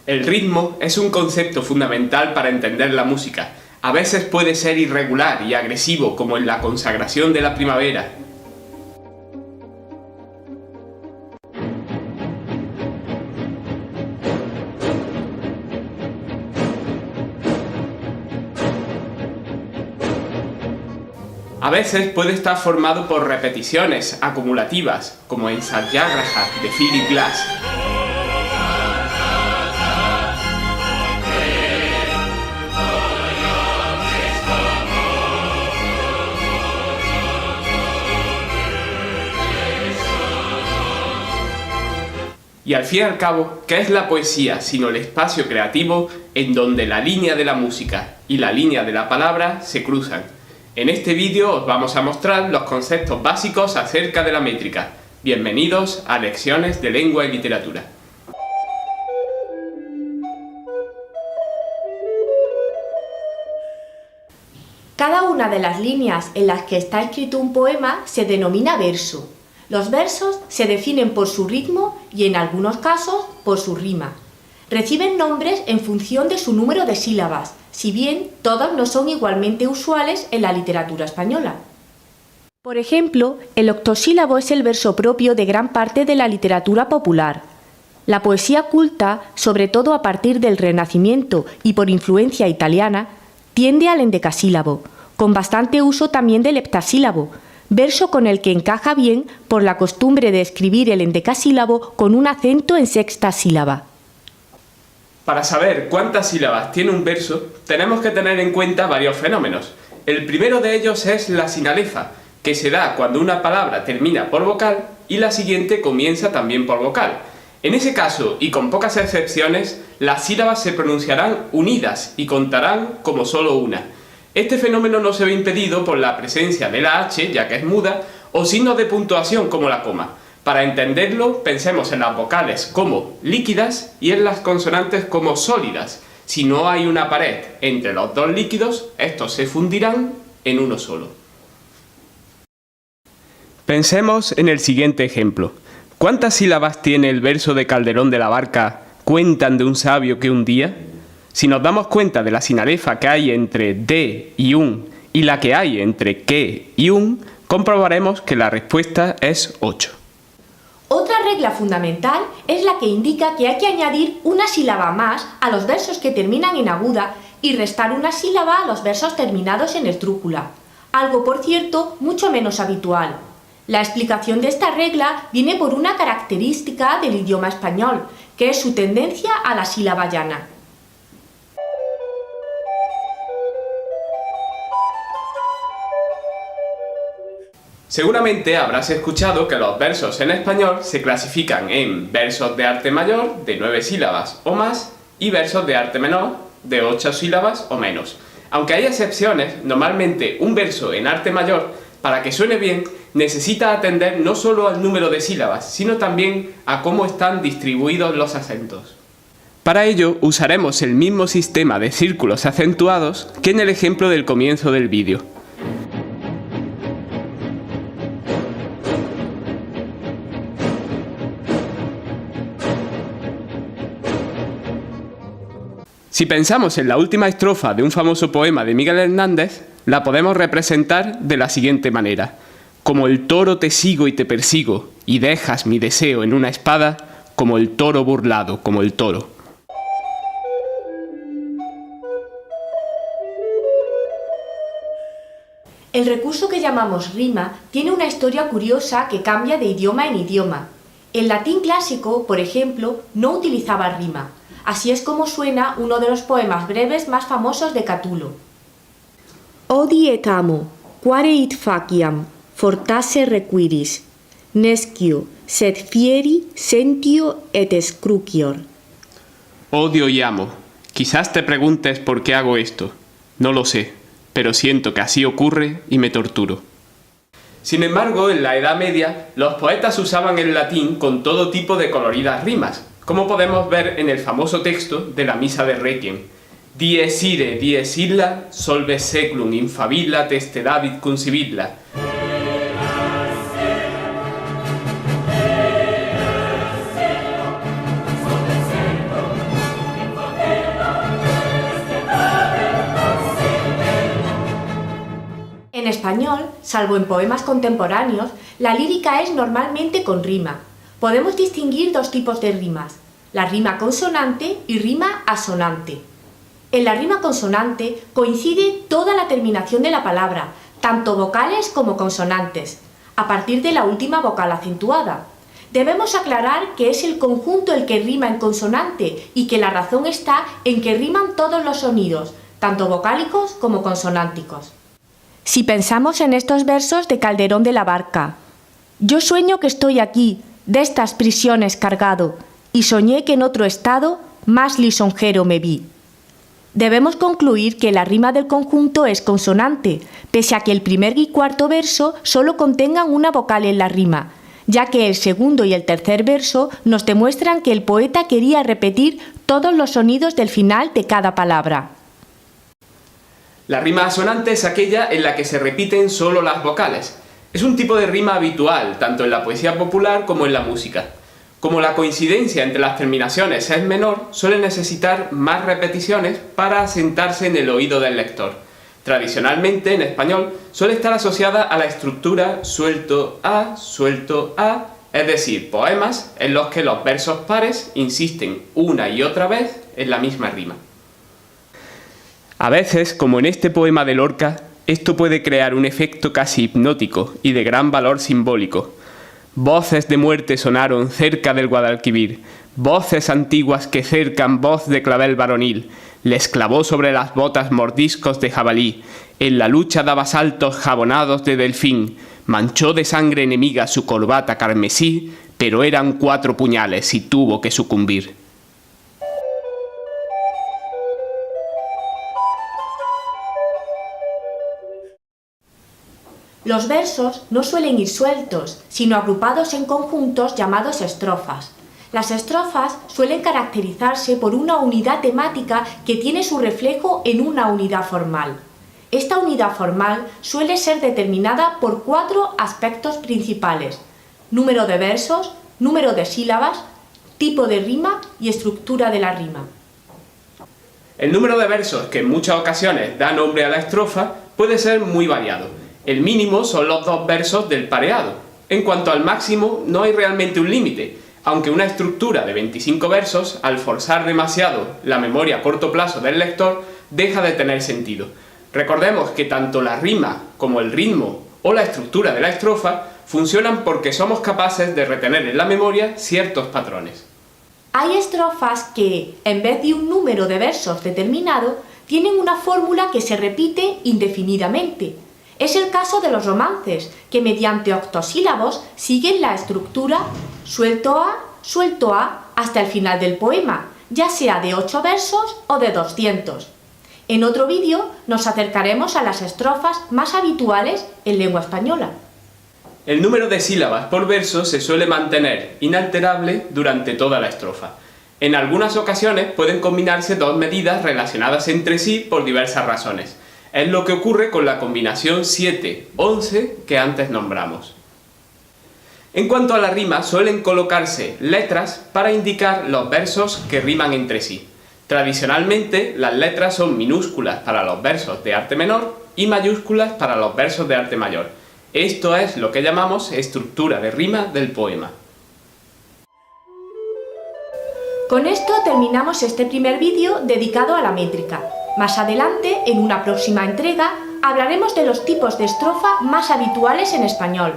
El ritmo es un concepto fundamental para entender la música. A veces puede ser irregular y agresivo, como en la consagración de la primavera. A veces puede estar formado por repeticiones acumulativas, como en Satyagraha de Philip Glass. Y al fin y al cabo, ¿qué es la poesía sino el espacio creativo en donde la línea de la música y la línea de la palabra se cruzan? En este vídeo os vamos a mostrar los conceptos básicos acerca de la métrica. Bienvenidos a Lecciones de Lengua y Literatura. Cada una de las líneas en las que está escrito un poema se denomina verso. Los versos se definen por su ritmo y, en algunos casos, por su rima. Reciben nombres en función de su número de sílabas, si bien todos no son igualmente usuales en la literatura española. Por ejemplo, el octosílabo es el verso propio de gran parte de la literatura popular. La poesía culta, sobre todo a partir del Renacimiento y por influencia italiana, tiende al endecasílabo, con bastante uso también del heptasílabo, verso con el que encaja bien por la costumbre de escribir el endecasílabo con un acento en sexta sílaba. Para saber cuántas sílabas tiene un verso, tenemos que tener en cuenta varios fenómenos. El primero de ellos es la sinalefa, que se da cuando una palabra termina por vocal y la siguiente comienza también por vocal. En ese caso, y con pocas excepciones, las sílabas se pronunciarán unidas y contarán como solo una. Este fenómeno no se ve impedido por la presencia de la H, ya que es muda, o signos de puntuación como la coma. Para entenderlo, pensemos en las vocales como líquidas y en las consonantes como sólidas. Si no hay una pared entre los dos líquidos, estos se fundirán en uno solo. Pensemos en el siguiente ejemplo. ¿Cuántas sílabas tiene el verso de Calderón de la Barca "Cuentan de un sabio que un día"? Si nos damos cuenta de la sinalefa que hay entre de y un y la que hay entre que y un, comprobaremos que la respuesta es 8. Otra regla fundamental es la que indica que hay que añadir una sílaba más a los versos que terminan en aguda y restar una sílaba a los versos terminados en esdrújula, algo, por cierto, mucho menos habitual. La explicación de esta regla viene por una característica del idioma español, que es su tendencia a la sílaba llana. Seguramente habrás escuchado que los versos en español se clasifican en versos de arte mayor de 9 sílabas o más y versos de arte menor de 8 sílabas o menos. Aunque hay excepciones, normalmente un verso en arte mayor, para que suene bien, necesita atender no solo al número de sílabas, sino también a cómo están distribuidos los acentos. Para ello usaremos el mismo sistema de círculos acentuados que en el ejemplo del comienzo del vídeo. Si pensamos en la última estrofa de un famoso poema de Miguel Hernández, la podemos representar de la siguiente manera. Como el toro te sigo y te persigo, y dejas mi deseo en una espada, como el toro burlado, como el toro. El recurso que llamamos rima tiene una historia curiosa que cambia de idioma en idioma. El latín clásico, por ejemplo, no utilizaba rima. Así es como suena uno de los poemas breves más famosos de Catulo. Odi et amo, quare it faciam, fortasse requiris, nescio, sed fieri, sentio et excrucior. Odio y amo. Quizás te preguntes por qué hago esto. No lo sé, pero siento que así ocurre y me torturo. Sin embargo, en la Edad Media, los poetas usaban el latín con todo tipo de coloridas rimas, como podemos ver en el famoso texto de la Misa de Requiem. Dies ire, dies illa, solve seclum infabilla teste David concibilla. español, salvo en poemas contemporáneos, la lírica es normalmente con rima. Podemos distinguir dos tipos de rimas, la rima consonante y rima asonante. En la rima consonante coincide toda la terminación de la palabra, tanto vocales como consonantes, a partir de la última vocal acentuada. Debemos aclarar que es el conjunto el que rima en consonante y que la razón está en que riman todos los sonidos, tanto vocálicos como consonánticos. Si pensamos en estos versos de Calderón de la Barca: yo sueño que estoy aquí, de estas prisiones cargado, y soñé que en otro estado más lisonjero me vi. Debemos concluir que la rima del conjunto es consonante, pese a que el primer y cuarto verso solo contengan una vocal en la rima, ya que el segundo y el tercer verso nos demuestran que el poeta quería repetir todos los sonidos del final de cada palabra. La rima asonante es aquella en la que se repiten solo las vocales. Es un tipo de rima habitual, tanto en la poesía popular como en la música. Como la coincidencia entre las terminaciones es menor, suele necesitar más repeticiones para asentarse en el oído del lector. Tradicionalmente, en español, suele estar asociada a la estructura suelto a, es decir, poemas en los que los versos pares insisten una y otra vez en la misma rima. A veces, como en este poema de Lorca, esto puede crear un efecto casi hipnótico y de gran valor simbólico. Voces de muerte sonaron cerca del Guadalquivir, voces antiguas que cercan voz de clavel varonil, les clavó sobre las botas mordiscos de jabalí, en la lucha daba saltos jabonados de delfín, manchó de sangre enemiga su corbata carmesí, pero eran 4 puñales y tuvo que sucumbir. Los versos no suelen ir sueltos, sino agrupados en conjuntos llamados estrofas. Las estrofas suelen caracterizarse por una unidad temática que tiene su reflejo en una unidad formal. Esta unidad formal suele ser determinada por 4 aspectos principales: número de versos, número de sílabas, tipo de rima y estructura de la rima. El número de versos, que en muchas ocasiones da nombre a la estrofa, puede ser muy variado. El mínimo son los 2 versos del pareado. En cuanto al máximo, no hay realmente un límite, aunque una estructura de 25 versos, al forzar demasiado la memoria a corto plazo del lector, deja de tener sentido. Recordemos que tanto la rima como el ritmo o la estructura de la estrofa funcionan porque somos capaces de retener en la memoria ciertos patrones. Hay estrofas que, en vez de un número de versos determinado, tienen una fórmula que se repite indefinidamente. Es el caso de los romances, que mediante octosílabos siguen la estructura suelto a hasta el final del poema, ya sea de 8 versos o de 200. En otro vídeo nos acercaremos a las estrofas más habituales en lengua española. El número de sílabas por verso se suele mantener inalterable durante toda la estrofa. En algunas ocasiones pueden combinarse 2 medidas relacionadas entre sí por diversas razones. Es lo que ocurre con la combinación 7-11 que antes nombramos. En cuanto a la rima, suelen colocarse letras para indicar los versos que riman entre sí. Tradicionalmente, las letras son minúsculas para los versos de arte menor y mayúsculas para los versos de arte mayor. Esto es lo que llamamos estructura de rima del poema. Con esto terminamos este primer vídeo dedicado a la métrica. Más adelante, en una próxima entrega, hablaremos de los tipos de estrofa más habituales en español.